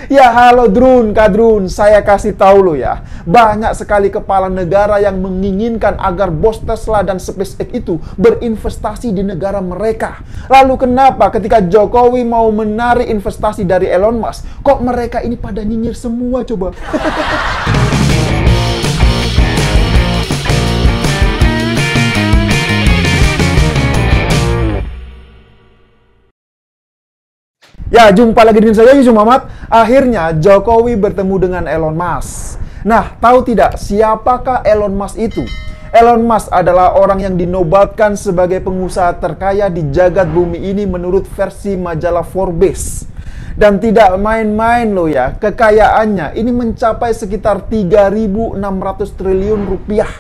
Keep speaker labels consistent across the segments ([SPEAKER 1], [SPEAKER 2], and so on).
[SPEAKER 1] Ya halo Drun, Kadrun, saya kasih tahu lo ya. Banyak sekali kepala negara yang menginginkan agar bos Tesla dan SpaceX itu berinvestasi di negara mereka. Lalu kenapa ketika Jokowi mau menarik investasi dari Elon Musk, kok mereka ini pada nyinyir semua coba? Ya, jumpa lagi dengan saya Yusuf Muhammad. Akhirnya Jokowi bertemu dengan Elon Musk. Nah, tahu tidak siapakah Elon Musk itu? Elon Musk adalah orang yang dinobatkan sebagai pengusaha terkaya di jagat bumi ini menurut versi majalah Forbes. Dan tidak main-main loh ya, kekayaannya ini mencapai sekitar 3.600 triliun rupiah.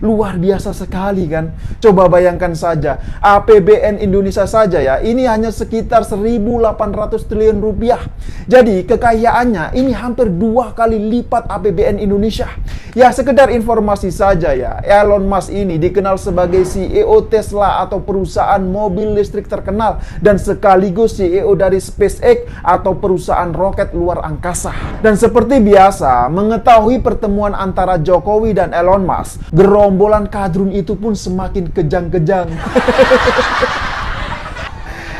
[SPEAKER 1] Luar biasa sekali kan? Coba bayangkan saja, APBN Indonesia saja ya, ini hanya sekitar 1.800 triliun rupiah. Jadi kekayaannya ini hampir 2 kali lipat APBN Indonesia. Ya sekedar informasi saja ya, Elon Musk ini dikenal sebagai CEO Tesla atau perusahaan mobil listrik terkenal dan sekaligus CEO dari SpaceX atau perusahaan roket luar angkasa. Dan seperti biasa, mengetahui pertemuan antara Jokowi dan Elon Musk, gerombolan kadrun itu pun semakin kejang-kejang.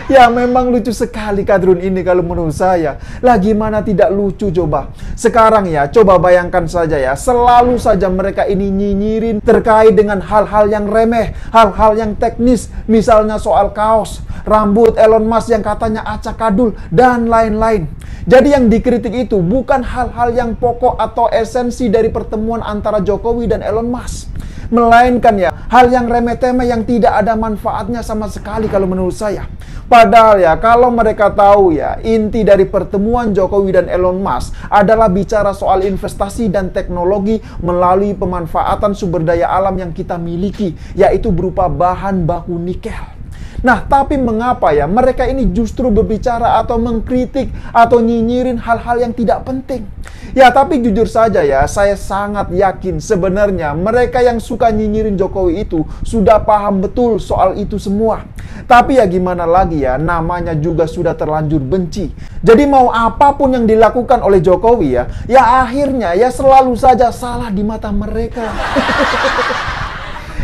[SPEAKER 1] Ya memang lucu sekali kadrun ini kalau menurut saya. Lah gimana tidak lucu coba. Sekarang ya coba bayangkan saja ya, selalu saja mereka ini nyinyirin terkait dengan hal-hal yang remeh, hal-hal yang teknis. Misalnya soal kaos, rambut Elon Musk yang katanya acak adul, dan lain-lain. Jadi yang dikritik itu bukan hal-hal yang pokok atau esensi dari pertemuan antara Jokowi dan Elon Musk, melainkan ya hal yang remeh-temeh yang tidak ada manfaatnya sama sekali kalau menurut saya. Padahal ya kalau mereka tahu ya inti dari pertemuan Jokowi dan Elon Musk adalah bicara soal investasi dan teknologi melalui pemanfaatan sumber daya alam yang kita miliki, yaitu berupa bahan baku nikel. Nah, tapi mengapa ya mereka ini justru berbicara atau mengkritik atau nyinyirin hal-hal yang tidak penting? Ya, tapi jujur saja ya, saya sangat yakin sebenarnya mereka yang suka nyinyirin Jokowi itu sudah paham betul soal itu semua. Tapi ya gimana lagi ya, namanya juga sudah terlanjur benci. Jadi mau apapun yang dilakukan oleh Jokowi ya akhirnya ya selalu saja salah di mata mereka.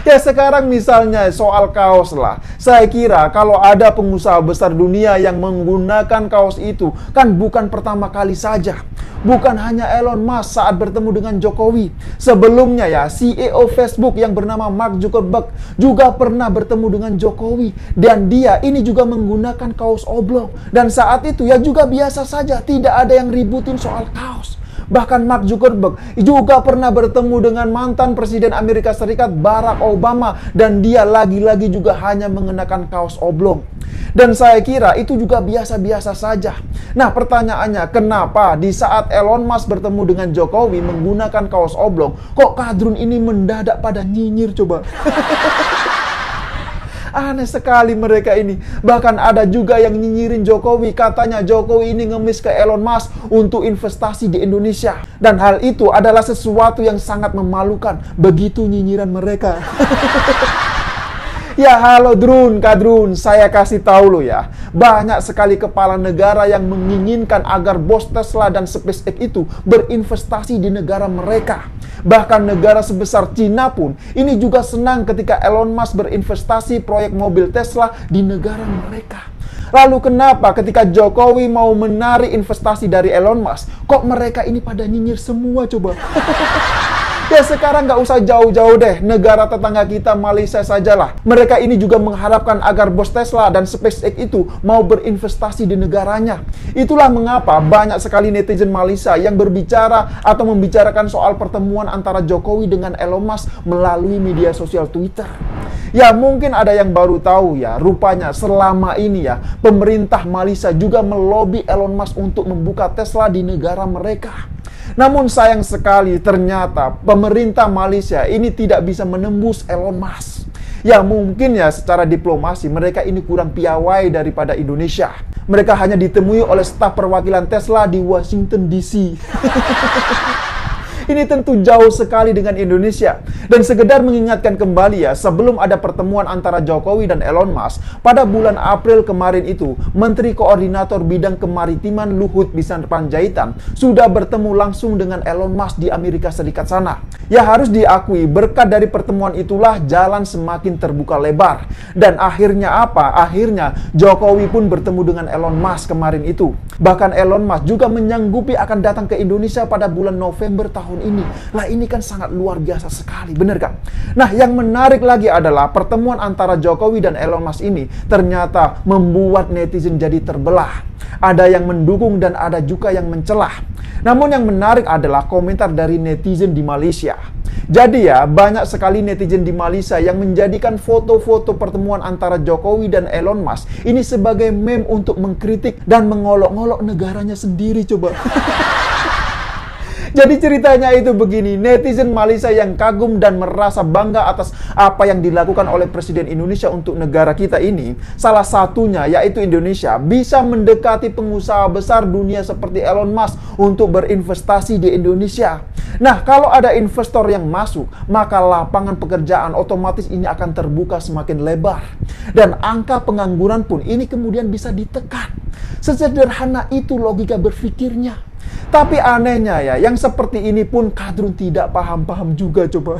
[SPEAKER 1] Ya sekarang misalnya soal kaos lah. Saya kira kalau ada pengusaha besar dunia yang menggunakan kaos itu, kan bukan pertama kali saja. Bukan hanya Elon Musk saat bertemu dengan Jokowi. Sebelumnya ya, CEO Facebook yang bernama Mark Zuckerberg juga pernah bertemu dengan Jokowi. Dan dia ini juga menggunakan kaos oblong. Dan saat itu ya juga biasa saja, tidak ada yang ributin soal kaos. Bahkan Mark Zuckerberg juga pernah bertemu dengan mantan Presiden Amerika Serikat Barack Obama dan dia lagi-lagi juga hanya mengenakan kaos oblong. Dan saya kira itu juga biasa-biasa saja. Nah pertanyaannya, kenapa di saat Elon Musk bertemu dengan Jokowi menggunakan kaos oblong, kok kadrun ini mendadak pada nyinyir coba? Aneh sekali mereka ini. Bahkan ada juga yang nyinyirin Jokowi. Katanya Jokowi ini ngemis ke Elon Musk untuk investasi di Indonesia. Dan hal itu adalah sesuatu yang sangat memalukan. Begitu nyinyiran mereka. Ya halo Drun, Kadrun, saya kasih tahu lo ya. Banyak sekali kepala negara yang menginginkan agar bos Tesla dan SpaceX itu berinvestasi di negara mereka. Bahkan negara sebesar Cina pun ini juga senang ketika Elon Musk berinvestasi proyek mobil Tesla di negara mereka. Lalu kenapa ketika Jokowi mau menarik investasi dari Elon Musk, kok mereka ini pada nyinyir semua coba? Ya sekarang nggak usah jauh-jauh deh, negara tetangga kita Malaysia sajalah. Mereka ini juga mengharapkan agar bos Tesla dan SpaceX itu mau berinvestasi di negaranya. Itulah mengapa banyak sekali netizen Malaysia yang berbicara atau membicarakan soal pertemuan antara Jokowi dengan Elon Musk melalui media sosial Twitter. Ya mungkin ada yang baru tahu ya, rupanya selama ini ya pemerintah Malaysia juga melobi Elon Musk untuk membuka Tesla di negara mereka. Namun sayang sekali ternyata pemerintah Malaysia ini tidak bisa menembus Elon Musk. Ya mungkin ya secara diplomasi mereka ini kurang piawai daripada Indonesia. Mereka hanya ditemui oleh staf perwakilan Tesla di Washington DC. Ini tentu jauh sekali dengan Indonesia. Dan sekedar mengingatkan kembali ya, sebelum ada pertemuan antara Jokowi dan Elon Musk, pada bulan April kemarin itu, Menteri Koordinator Bidang Kemaritiman Luhut Binsar Panjaitan sudah bertemu langsung dengan Elon Musk di Amerika Serikat sana. Ya harus diakui, berkat dari pertemuan itulah jalan semakin terbuka lebar. Dan akhirnya apa? Akhirnya Jokowi pun bertemu dengan Elon Musk kemarin itu. Bahkan Elon Musk juga menyanggupi akan datang ke Indonesia pada bulan November tahun ini. Lah ini kan sangat luar biasa sekali, bener kan? Nah, yang menarik lagi adalah pertemuan antara Jokowi dan Elon Musk ini ternyata membuat netizen jadi terbelah. Ada yang mendukung dan ada juga yang mencelah. Namun yang menarik adalah komentar dari netizen di Malaysia. Jadi ya, banyak sekali netizen di Malaysia yang menjadikan foto-foto pertemuan antara Jokowi dan Elon Musk ini sebagai meme untuk mengkritik dan mengolok-olok negaranya sendiri coba. Jadi ceritanya itu begini, netizen Malaysia yang kagum dan merasa bangga atas apa yang dilakukan oleh Presiden Indonesia untuk negara kita ini, salah satunya yaitu Indonesia bisa mendekati pengusaha besar dunia seperti Elon Musk untuk berinvestasi di Indonesia. Nah, kalau ada investor yang masuk, maka lapangan pekerjaan otomatis ini akan terbuka semakin lebar. Dan angka pengangguran pun ini kemudian bisa ditekan. Sesederhana itu logika berpikirnya. Tapi anehnya ya, yang seperti ini pun Kadrun tidak paham-paham juga coba.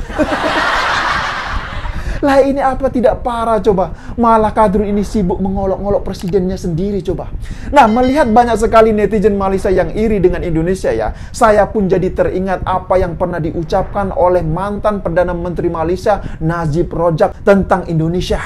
[SPEAKER 1] Lah ini apa tidak parah coba? Malah Kadrun ini sibuk mengolok-olok presidennya sendiri coba. Nah, melihat banyak sekali netizen Malaysia yang iri dengan Indonesia ya, saya pun jadi teringat apa yang pernah diucapkan oleh mantan Perdana Menteri Malaysia Najib Razak tentang Indonesia.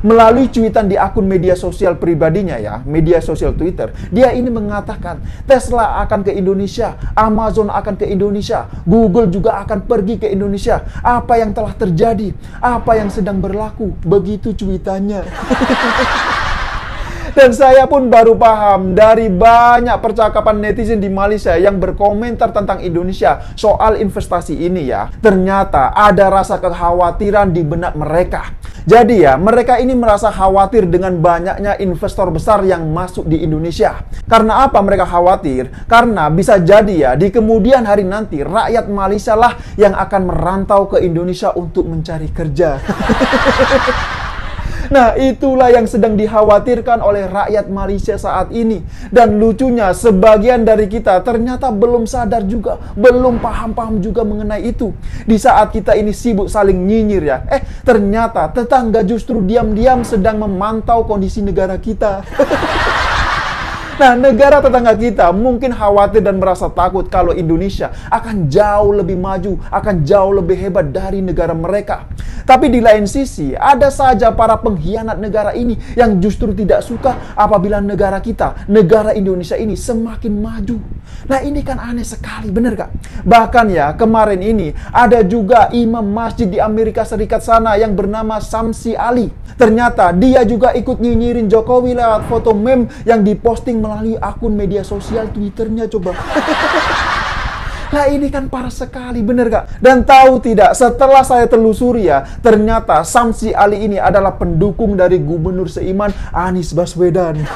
[SPEAKER 1] Melalui cuitan di akun media sosial pribadinya ya, media sosial Twitter, dia ini mengatakan Tesla akan ke Indonesia, Amazon akan ke Indonesia, Google juga akan pergi ke Indonesia. Apa yang telah terjadi? Apa yang sedang berlaku? Begitu cuitannya. Dan saya pun baru paham dari banyak percakapan netizen di Malaysia yang berkomentar tentang Indonesia soal investasi ini ya. Ternyata ada rasa kekhawatiran di benak mereka. Jadi ya, mereka ini merasa khawatir dengan banyaknya investor besar yang masuk di Indonesia. Karena apa mereka khawatir? Karena bisa jadi ya, di kemudian hari nanti rakyat Malaysia lah yang akan merantau ke Indonesia untuk mencari kerja. Nah, itulah yang sedang dikhawatirkan oleh rakyat Malaysia saat ini. Dan lucunya, sebagian dari kita ternyata belum sadar juga, belum paham-paham juga mengenai itu. Di saat kita ini sibuk saling nyinyir ya, ternyata tetangga justru diam-diam sedang memantau kondisi negara kita. Nah, negara tetangga kita mungkin khawatir dan merasa takut kalau Indonesia akan jauh lebih maju, akan jauh lebih hebat dari negara mereka. Tapi di lain sisi, ada saja para pengkhianat negara ini yang justru tidak suka apabila negara kita, negara Indonesia ini semakin maju. Nah, ini kan aneh sekali, bener gak? Bahkan ya, kemarin ini ada juga imam masjid di Amerika Serikat sana yang bernama Samsi Ali. Ternyata dia juga ikut nyinyirin Jokowi lewat foto meme yang diposting melalui akun media sosial Twitternya coba. Lah ini kan parah sekali, bener gak? Dan tahu tidak, setelah saya telusuri ya, ternyata Samsi Ali ini adalah pendukung dari Gubernur seiman Anies Baswedan.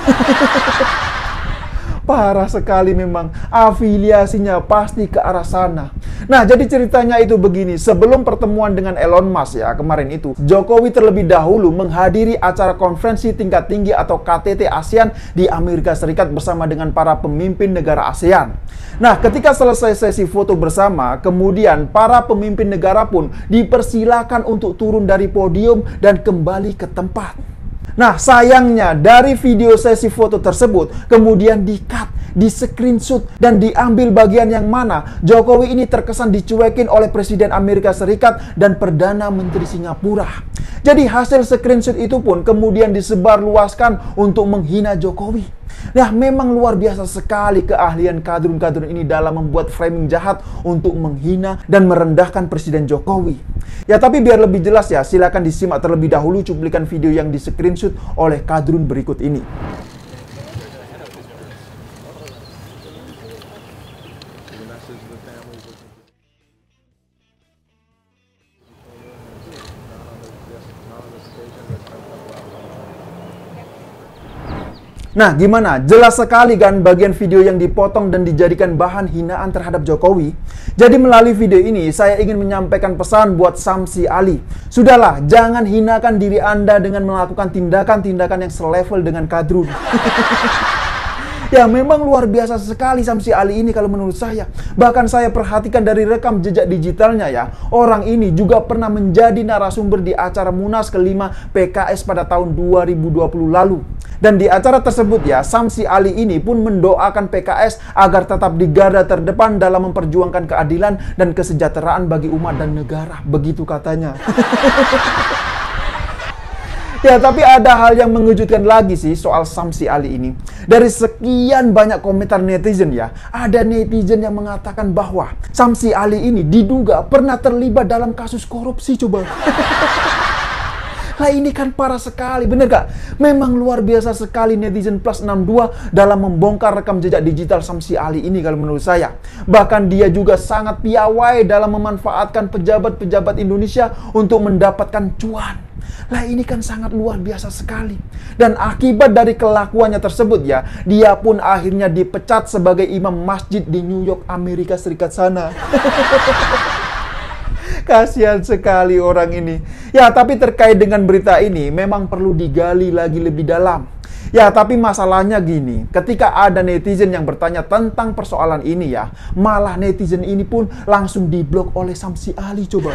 [SPEAKER 1] Parah sekali memang, afiliasinya pasti ke arah sana. Nah, jadi ceritanya itu begini, sebelum pertemuan dengan Elon Musk ya, kemarin itu, Jokowi terlebih dahulu menghadiri acara konferensi tingkat tinggi atau KTT ASEAN di Amerika Serikat bersama dengan para pemimpin negara ASEAN. Nah, ketika selesai sesi foto bersama, kemudian para pemimpin negara pun dipersilakan untuk turun dari podium dan kembali ke tempat. Nah, sayangnya dari video sesi foto tersebut kemudian di-cut, di-screenshot, dan diambil bagian yang mana Jokowi ini terkesan dicuekin oleh Presiden Amerika Serikat dan Perdana Menteri Singapura. Jadi hasil screenshot itu pun kemudian disebarluaskan untuk menghina Jokowi. Nah, memang luar biasa sekali keahlian kadrun-kadrun ini dalam membuat framing jahat untuk menghina dan merendahkan Presiden Jokowi. Ya, tapi biar lebih jelas ya, silakan disimak terlebih dahulu cuplikan video yang di-screenshot oleh kadrun berikut ini. Nah, gimana? Jelas sekali kan bagian video yang dipotong dan dijadikan bahan hinaan terhadap Jokowi. Jadi melalui video ini, saya ingin menyampaikan pesan buat Samsi Ali. Sudahlah, jangan hinakan diri Anda dengan melakukan tindakan-tindakan yang selevel dengan Kadrun. Ya, memang luar biasa sekali Samsi Ali ini kalau menurut saya. Bahkan saya perhatikan dari rekam jejak digitalnya ya. Orang ini juga pernah menjadi narasumber di acara Munas ke-5 PKS pada tahun 2020 lalu. Dan di acara tersebut ya, Samsi Ali ini pun mendoakan PKS agar tetap di garda terdepan dalam memperjuangkan keadilan dan kesejahteraan bagi umat dan negara. Begitu katanya. Ya, tapi ada hal yang mengejutkan lagi sih soal Samsi Ali ini. Dari sekian banyak komentar netizen ya, ada netizen yang mengatakan bahwa Samsi Ali ini diduga pernah terlibat dalam kasus korupsi, coba. Lah ini kan parah sekali, bener gak? Memang luar biasa sekali netizen plus 62 dalam membongkar rekam jejak digital Samsi Ali ini kalau menurut saya. Bahkan dia juga sangat piawai dalam memanfaatkan pejabat-pejabat Indonesia untuk mendapatkan cuan. Lah ini kan sangat luar biasa sekali. Dan akibat dari kelakuannya tersebut ya, dia pun akhirnya dipecat sebagai imam masjid di New York, Amerika Serikat sana. Kasihan sekali orang ini. Ya, tapi terkait dengan berita ini memang perlu digali lagi lebih dalam. Ya, tapi masalahnya gini, ketika ada netizen yang bertanya tentang persoalan ini ya, malah netizen ini pun langsung diblok oleh Samsi Ali, coba.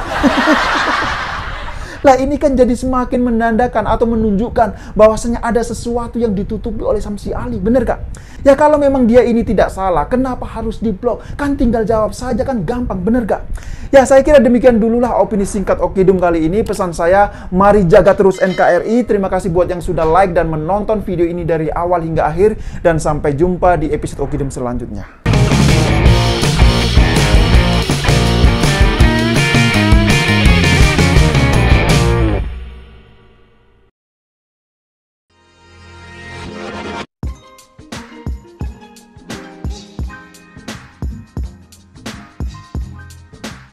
[SPEAKER 1] Lah ini kan jadi semakin menandakan atau menunjukkan bahwasanya ada sesuatu yang ditutupi oleh Samsi Ali, bener gak? Ya kalau memang dia ini tidak salah, kenapa harus diblok? Kan tinggal jawab saja, kan gampang, bener gak? Ya saya kira demikian dululah opini singkat Okidum kali ini. Pesan saya, mari jaga terus NKRI. Terima kasih buat yang sudah like dan menonton video ini dari awal hingga akhir. Dan sampai jumpa di episode Okidum selanjutnya.